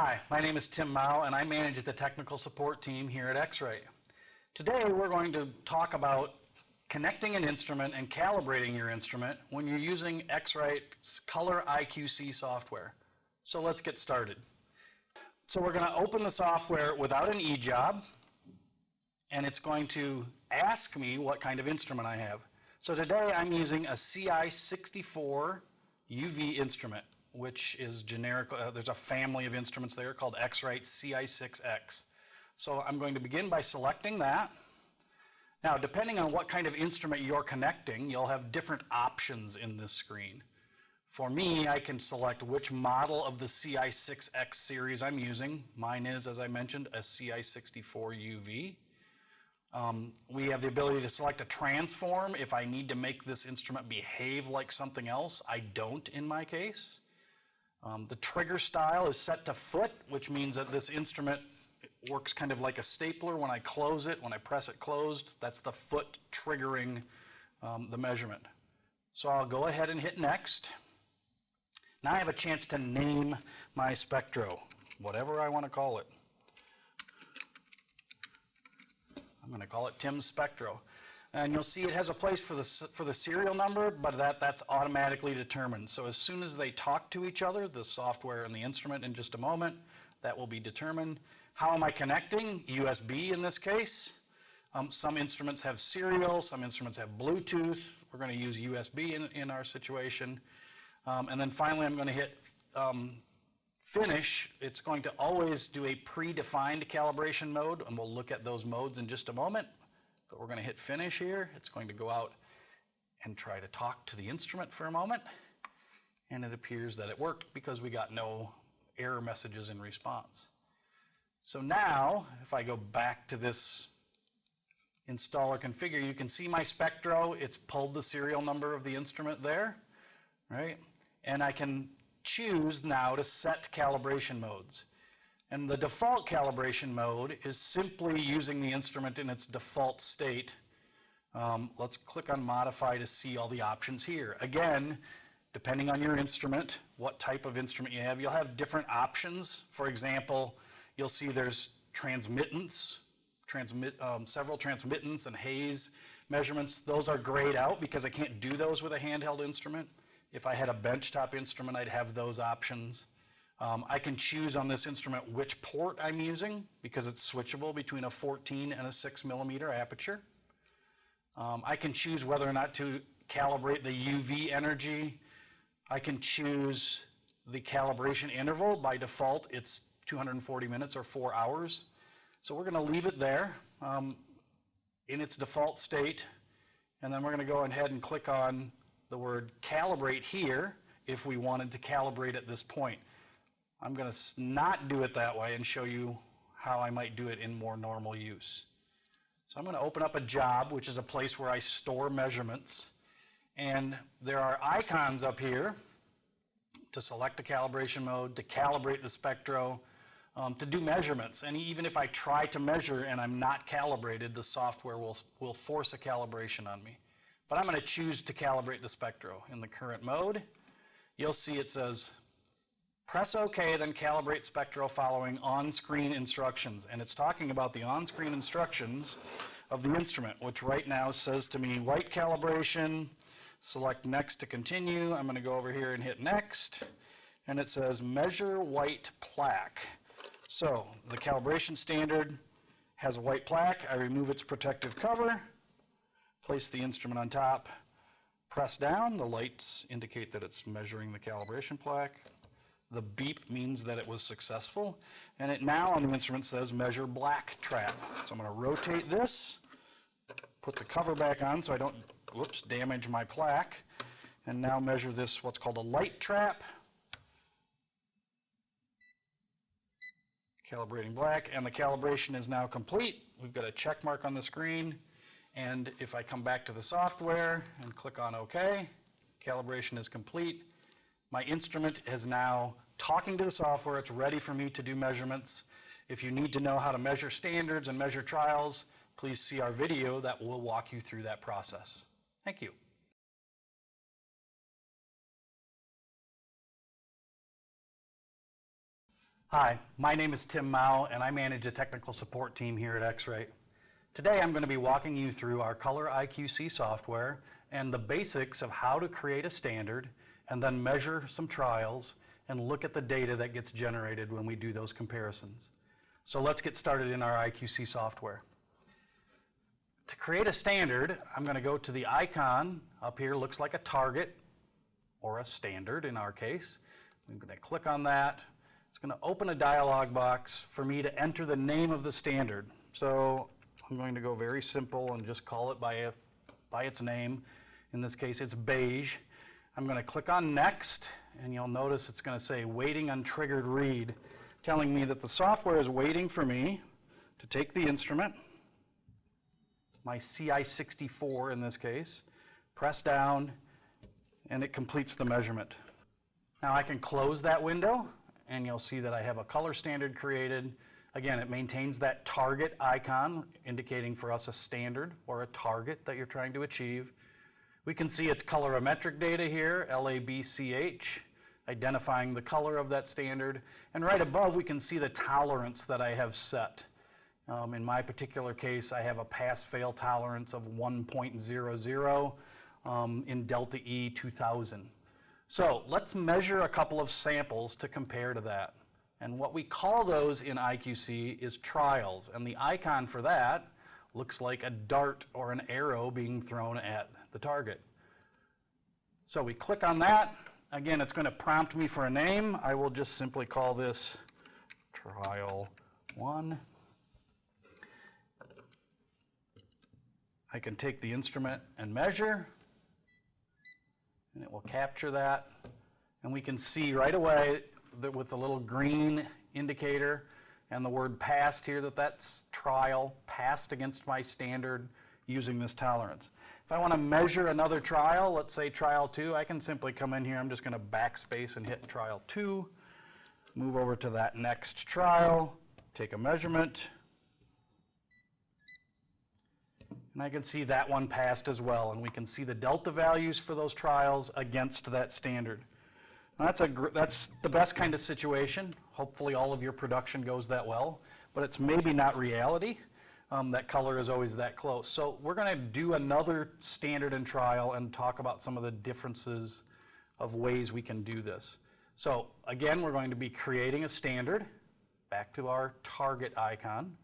Hi, my name is Tim Mao and I manage the technical support team here at X-Rite. Today we're going to talk about connecting an instrument and calibrating your instrument when you're using X-Rite Color iQC software. So let's get started. So we're going to open the software without an e-job, and it's going to ask me what kind of instrument I have. So today I'm using a CI64 UV instrument, which is generic. There's a family of instruments there called X-Rite CI6X. So I'm going to begin by selecting that. Now, depending on what kind of instrument you're connecting, you'll have different options in this screen. For me, I can select which model of the CI6X series I'm using. Mine is, as I mentioned, a CI64 UV. We have the ability to select a transform if I need to make this instrument behave like something else. I don't in my case. The trigger style is set to foot, which means that this instrument works kind of like a stapler. When I close it, when I press it closed, that's the foot triggering the measurement. So I'll go ahead and hit next. Now I have a chance to name my spectro, whatever I want to call it. I'm going to call it Tim's Spectro. And you'll see it has a place for the serial number, but that's automatically determined. So as soon as they talk to each other, the software and the instrument in just a moment, that will be determined. How am I connecting? USB in this case. Some instruments have serial, some instruments have Bluetooth. We're going to use USB in our situation. And then finally I'm going to hit Finish. It's going to always do a predefined calibration mode, and we'll look at those modes in just a moment. But we're going to hit Finish here. It's going to go out and try to talk to the instrument for a moment. And it appears that it worked because we got no error messages in response. So now, if I go back to this install or configure, you can see my spectro. It's pulled the serial number of the instrument there, right? And I can choose now to set calibration modes. And the default calibration mode is simply using the instrument in its default state. Let's click on Modify to see all the options here. Again, depending on your instrument, what type of instrument you have, you'll have different options. For example, you'll see there's transmittance, several transmittance and haze measurements. Those are grayed out because I can't do those with a handheld instrument. If I had a benchtop instrument, I'd have those options. I can choose on this instrument which port I'm using because it's switchable between a 14 and a 6 millimeter aperture. I can choose whether or not to calibrate the UV energy. I can choose the calibration interval. By default, it's 240 minutes or 4 hours. So we're going to leave it there in its default state, and then we're going to go ahead and click on the word calibrate here if we wanted to calibrate at this point. I'm going to not do it that way and show you how I might do it in more normal use. So I'm going to open up a job, which is a place where I store measurements. And there are icons up here to select a calibration mode, to calibrate the spectro, to do measurements. And even if I try to measure and I'm not calibrated, the software will force a calibration on me. But I'm going to choose to calibrate the spectro in the current mode. You'll see it says, press OK, then calibrate spectro following on-screen instructions. And it's talking about the on-screen instructions of the instrument, which right now says to me, white calibration, select next to continue. I'm going to go over here and hit next. And it says measure white plaque. So the calibration standard has a white plaque. I remove its protective cover, place the instrument on top, press down. The lights indicate that it's measuring the calibration plaque. The beep means that it was successful. And it now on the instrument says measure black trap. So I'm going to rotate this, put the cover back on so I don't, damage my plaque, and now measure this, what's called a light trap. Calibrating black, and the calibration is now complete. We've got a check mark on the screen. And if I come back to the software and click on OK, calibration is complete. My instrument is now talking to the software. It's ready for me to do measurements. If you need to know how to measure standards and measure trials, please see our video that will walk you through that process. Thank you. Hi, my name is Tim Mao and I manage the technical support team here at X-Rite. Today I'm going to be walking you through our Color iQC software and the basics of how to create a standard and then measure some trials and look at the data that gets generated when we do those comparisons. So let's get started in our iQC software. To create a standard, I'm going to go to the icon up here, looks like a target or a standard in our case. I'm going to click on that. It's going to open a dialog box for me to enter the name of the standard. So I'm going to go very simple and just call it by its name. In this case, it's beige. I'm going to click on next, and you'll notice it's going to say waiting on triggered read, telling me that the software is waiting for me to take the instrument, my CI64 in this case, press down, and it completes the measurement. Now I can close that window, and you'll see that I have a color standard created. Again, it maintains that target icon, indicating for us a standard or a target that you're trying to achieve. We can see its colorimetric data here, LABCH, identifying the color of that standard. And right above, we can see the tolerance that I have set. In my particular case, I have a pass-fail tolerance of 1.00 in delta E 2000. So let's measure a couple of samples to compare to that. And what we call those in iQC is trials. And the icon for that looks like a dart or an arrow being thrown at the target. So we click on that. Again, it's going to prompt me for a name. I will just simply call this trial 1. I can take the instrument and measure, and it will capture that. And we can see right away that with the little green indicator and the word passed here, that's trial passed against my standard using this tolerance. If I want to measure another trial, let's say trial 2, I can simply come in here. I'm just going to backspace and hit trial 2, move over to that next trial, take a measurement, and I can see that one passed as well, and we can see the delta values for those trials against that standard. Now that's the best kind of situation. Hopefully all of your production goes that well, but it's maybe not reality. That color is always that close. So we're going to do another standard and trial and talk about some of the differences of ways we can do this. So again, we're going to be creating a standard. Back to our target icon.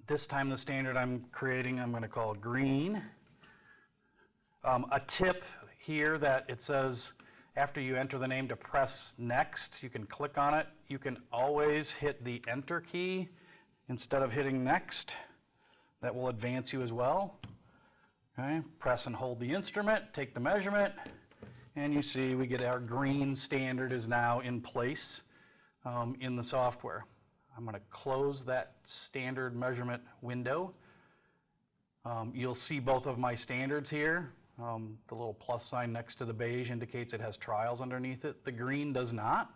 This time the standard I'm creating, I'm going to call green. A tip here that it says after you enter the name to press next, you can click on it. You can always hit the enter key instead of hitting next. That will advance you as well. Okay. Press and hold the instrument, take the measurement, and you see we get our green standard is now in place in the software. I'm going to close that standard measurement window. You'll see both of my standards here. The little plus sign next to the beige indicates it has trials underneath it. The green does not.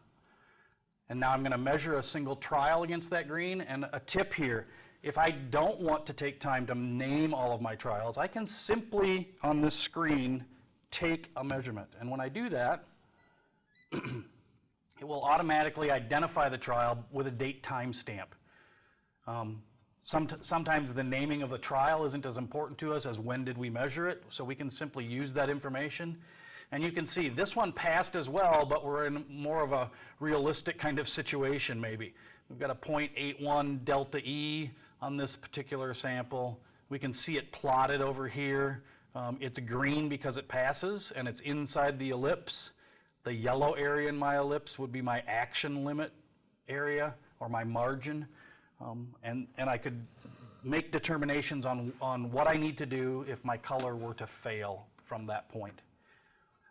And now I'm going to measure a single trial against that green. And a tip here, if I don't want to take time to name all of my trials, I can simply, on this screen, take a measurement. And when I do that, it will automatically identify the trial with a date timestamp. Sometimes the naming of the trial isn't as important to us as when did we measure it, so we can simply use that information. And you can see this one passed as well, but we're in more of a realistic kind of situation maybe. We've got a 0.81 delta E on this particular sample. We can see it plotted over here. It's green because it passes, and it's inside the ellipse. The yellow area in my ellipse would be my action limit area or my margin. And I could make determinations on what I need to do if my color were to fail from that point.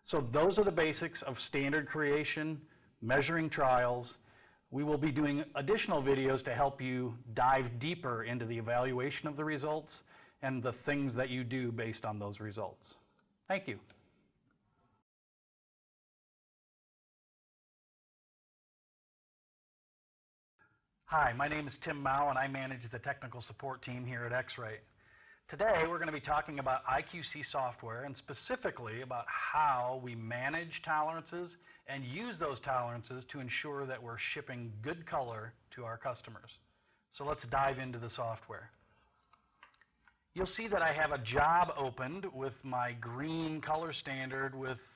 So those are the basics of standard creation, measuring trials. We will be doing additional videos to help you dive deeper into the evaluation of the results and the things that you do based on those results. Thank you. Hi, my name is Tim Mao, and I manage the technical support team here at X-Rite. Today, we're going to be talking about iQC software and specifically about how we manage tolerances and use those tolerances to ensure that we're shipping good color to our customers. So let's dive into the software. You'll see that I have a job opened with my green color standard with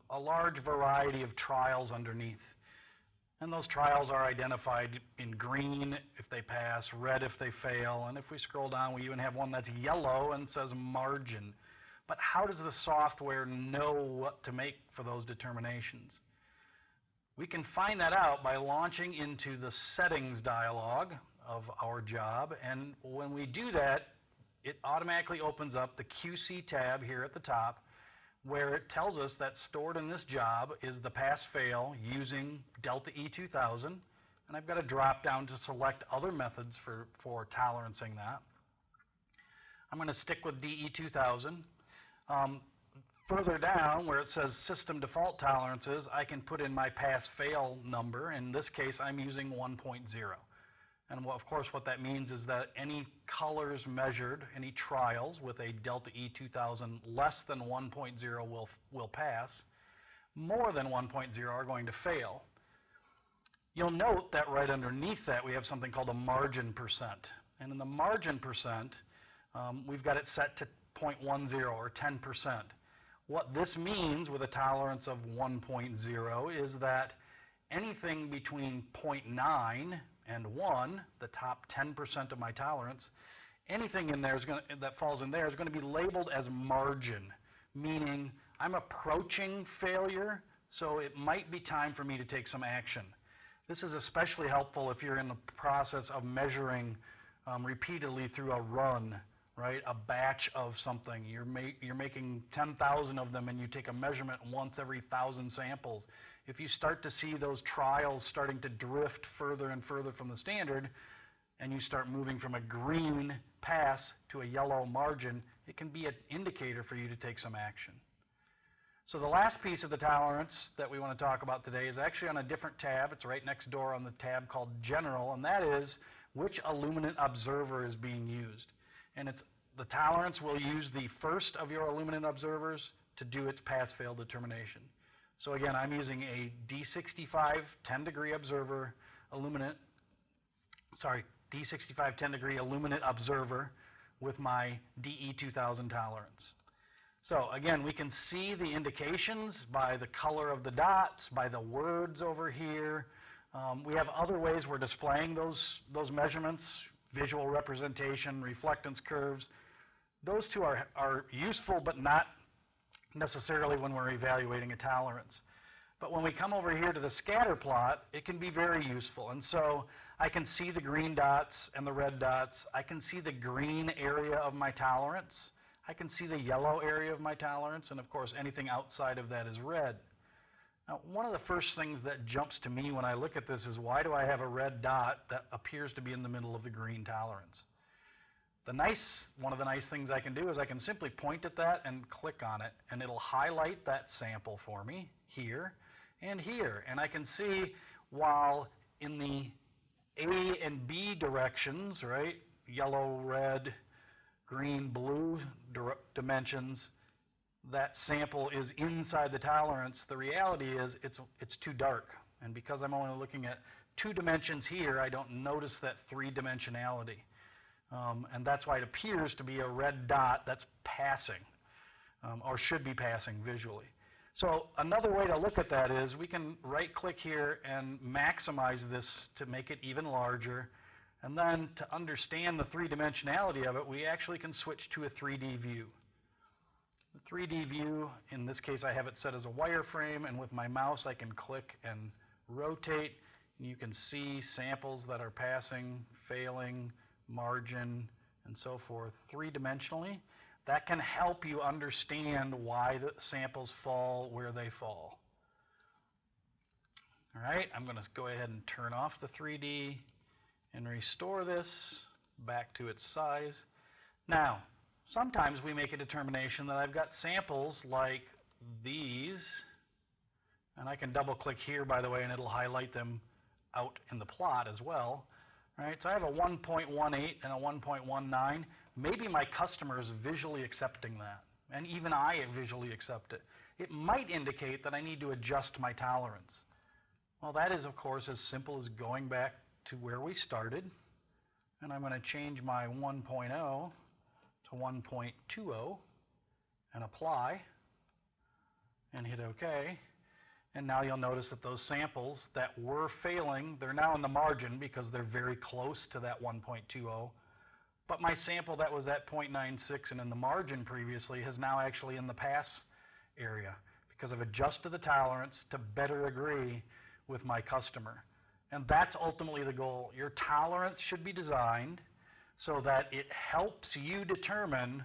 a large variety of trials underneath. And those trials are identified in green if they pass, red if they fail, and if we scroll down, we even have one that's yellow and says margin. But how does the software know what to make for those determinations? We can find that out by launching into the settings dialog of our job, and when we do that, it automatically opens up the QC tab here at the top, where it tells us that stored in this job is the pass-fail using Delta E2000, and I've got a drop down to select other methods for tolerancing that. I'm going to stick with DE2000. Further down where it says system default tolerances, I can put in my pass-fail number. In this case, I'm using 1.0. And of course what that means is that any colors measured, any trials with a Delta E2000 less than 1.0 will pass. More than 1.0 are going to fail. You'll note that right underneath that we have something called a margin percent. And in the margin percent, we've got it set to 0.10 or 10%. What this means with a tolerance of 1.0 is that anything between 0.9 and 1, the top 10% of my tolerance, anything in there that falls in there is going to be labeled as margin, meaning I'm approaching failure, so it might be time for me to take some action. This is especially helpful if you're in the process of measuring repeatedly through a run, right? A batch of something. You're making 10,000 of them and you take a measurement once every 1,000 samples. If you start to see those trials starting to drift further and further from the standard, and you start moving from a green pass to a yellow margin, it can be an indicator for you to take some action. So the last piece of the tolerance that we want to talk about today is actually on a different tab. It's right next door on the tab called General, and that is which illuminant observer is being used. And the tolerance will use the first of your illuminant observers to do its pass-fail determination. So again, I'm using a D65 10-degree observer D65 10-degree illuminant observer with my DE2000 tolerance. So again, we can see the indications by the color of the dots, by the words over here. We have other ways we're displaying those measurements, visual representation, reflectance curves. Those two are useful, but not necessarily when we're evaluating a tolerance. But when we come over here to the scatter plot, it can be very useful. And so I can see the green dots and the red dots. I can see the green area of my tolerance. I can see the yellow area of my tolerance. And of course, anything outside of that is red. Now, one of the first things that jumps to me when I look at this is, why do I have a red dot that appears to be in the middle of the green tolerance? One of the nice things I can do is I can simply point at that and click on it, and it'll highlight that sample for me here and here. And I can see, while in the A and B directions, right, yellow, red, green, blue dimensions, that sample is inside the tolerance, the reality is it's too dark. And because I'm only looking at 2 dimensions here, I don't notice that 3-dimensionality. And that's why it appears to be a red dot that's passing, or should be passing visually. So another way to look at that is we can right-click here and maximize this to make it even larger. And then to understand the 3-dimensionality of it, we actually can switch to a 3D view. The 3D view, in this case I have it set as a wireframe, and with my mouse I can click and rotate. And you can see samples that are passing, failing, margin, and so forth, 3-dimensionally. That can help you understand why the samples fall where they fall. All right, I'm going to go ahead and turn off the 3D and restore this back to its size. Now, sometimes we make a determination that I've got samples like these, and I can double-click here, by the way, and it'll highlight them out in the plot as well. Right, so I have a 1.18 and a 1.19. maybe my customer is visually accepting that, and even I visually accept it. It might indicate that I need to adjust my tolerance. Well, that is, of course, as simple as going back to where we started, and I'm going to change my 1.0 to 1.20 and apply, and hit OK. And now you'll notice that those samples that were failing, they're now in the margin because they're very close to that 1.20. But my sample that was at 0.96 and in the margin previously is now actually in the pass area because I've adjusted the tolerance to better agree with my customer. And that's ultimately the goal. Your tolerance should be designed so that it helps you determine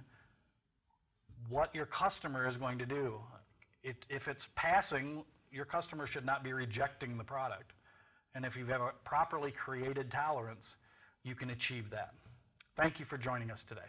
what your customer is going to do. If it's passing, your customer should not be rejecting the product. And if you have a properly created tolerance, you can achieve that. Thank you for joining us today.